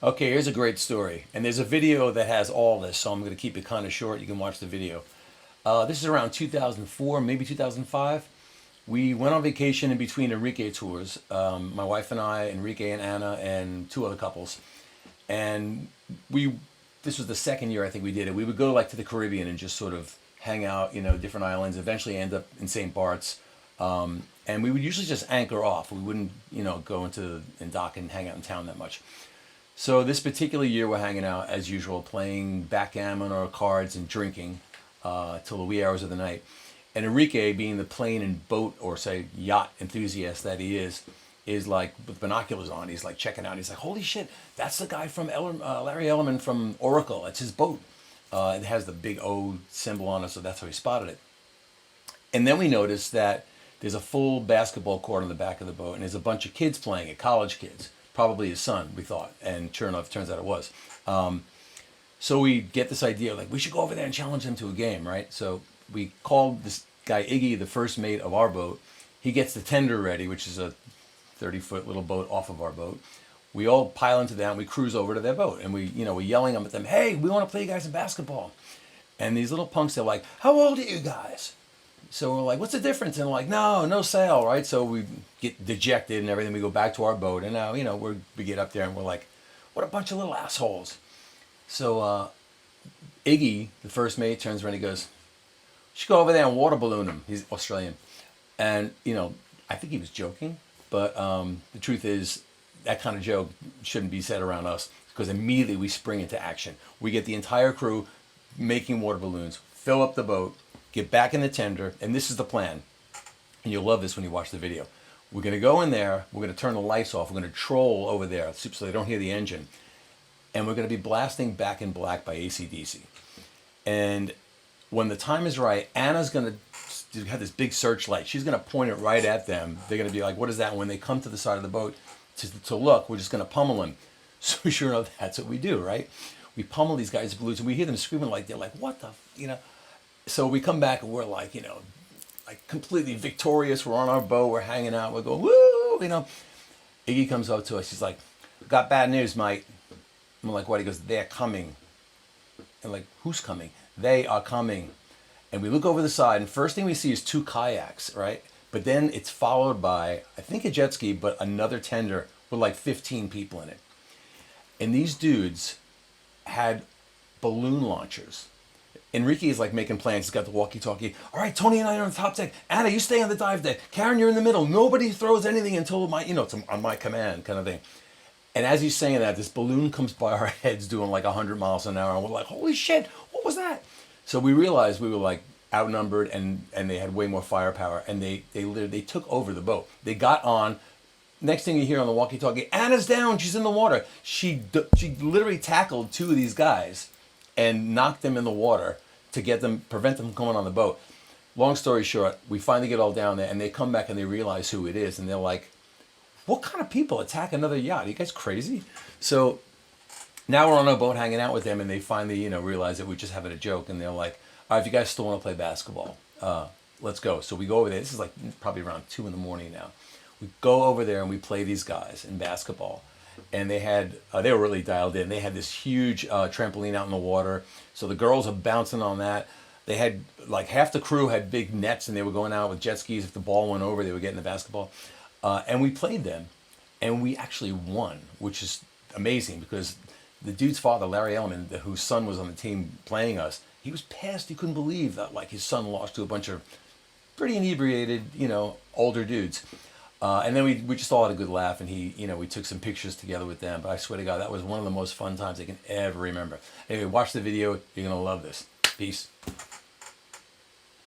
Okay, here's a great story. And there's a video that has all this, so I'm going to keep it kind of short. You can watch the video. This is around 2004, maybe 2005. We went on vacation in between Enrique tours. My wife and I, Enrique and Anna, and two other couples. And we, this was the second year I think we did it. We would go like to the Caribbean and just sort of hang out, different islands. Eventually end up in St. Bart's. And we would usually just anchor off. We wouldn't, go into and dock and hang out in town that much. So this particular year, we're hanging out as usual, playing backgammon or cards and drinking till the wee hours of the night. And Enrique, being the plane and boat or say yacht enthusiast that he is like with binoculars on. He's like checking out. He's like, "Holy shit, that's the guy from Larry Ellerman from Oracle. That's his boat. It has the big O symbol on it, so that's how he spotted it." And then we noticed that there's a full basketball court on the back of the boat, and there's a bunch of kids playing it, college kids. Probably his son, we thought, and sure enough, turns out it was. So we get this idea, like, we should go over there and challenge him to a game, right? So we called this guy Iggy, the first mate of our boat. He gets the tender ready, which is a 30-foot little boat off of our boat. We all pile into that, and we cruise over to their boat, and we're yelling at them, "Hey, we want to play you guys in basketball." And these little punks, they're like, "How old are you guys?" So we're like, "What's the difference?" And like, no sail, right? So we get dejected and everything. We go back to our boat, and now, we get up there and we're like, "What a bunch of little assholes." So Iggy, the first mate, turns around and he goes, "You should go over there and water balloon him." He's Australian. And, I think he was joking, but the truth is that kind of joke shouldn't be said around us because immediately we spring into action. We get the entire crew making water balloons, fill up the boat, get back in the tender, and this is the plan. And you'll love this when you watch the video. We're going to go in there, we're going to turn the lights off, we're going to troll over there so they don't hear the engine. And we're going to be blasting Back in Black by AC/DC. And when the time is right, Anna's going to have this big searchlight. She's going to point it right at them. They're going to be like, "What is that?" And when they come to the side of the boat to look, we're just going to pummel them. So sure enough, that's what we do, right? We pummel these guys' balloons, and we hear them screaming like they're like, "What the?" So we come back and we're like, like completely victorious. We're on our boat, we're hanging out, we're going, "Woo!" Iggy comes up to us, he's like, "Got bad news, mate." I'm like, "What?" He goes, "They're coming." And like, "Who's coming?" "They are coming." And we look over the side, and first thing we see is two kayaks, right? But then it's followed by, I think a jet ski, but another tender with like 15 people in it. And these dudes had balloon launchers. Enrique is like making plans. He's got the walkie-talkie. "All right, Tony and I are on the top deck. Anna, you stay on the dive deck. Karen, you're in the middle. Nobody throws anything until it's on my command," kind of thing. And as he's saying that, this balloon comes by our heads doing like 100 miles an hour, and we're like, "Holy shit, what was that?" So we realized we were like outnumbered, and they had way more firepower, and they took over the boat. They got on. Next thing you hear on the walkie-talkie, "Anna's down. She's in the water." She literally tackled two of these guys and knocked them in the water to prevent them from coming on the boat. Long story short, we finally get all down there, and they come back and they realize who it is, and they're like, "What kind of people attack another yacht? Are you guys crazy?" So now we're on our boat hanging out with them, and they finally, realize that we're just having a joke, and they're like, "All right, if you guys still want to play basketball, let's go." So we go over there. This is like probably around 2 a.m. now. We go over there and we play these guys in basketball. And they were really dialed in. They had this huge trampoline out in the water. So the girls are bouncing on that. They had, like, half the crew had big nets, and they were going out with jet skis. If the ball went over, they were getting the basketball. And we played them. And we actually won, which is amazing because the dude's father, Larry Elman, whose son was on the team playing us, he was pissed. He couldn't believe that, like, his son lost to a bunch of pretty inebriated, older dudes. And then we just all had a good laugh, and we took some pictures together with them. But I swear to God, that was one of the most fun times I can ever remember. Anyway, watch the video. You're going to love this. Peace.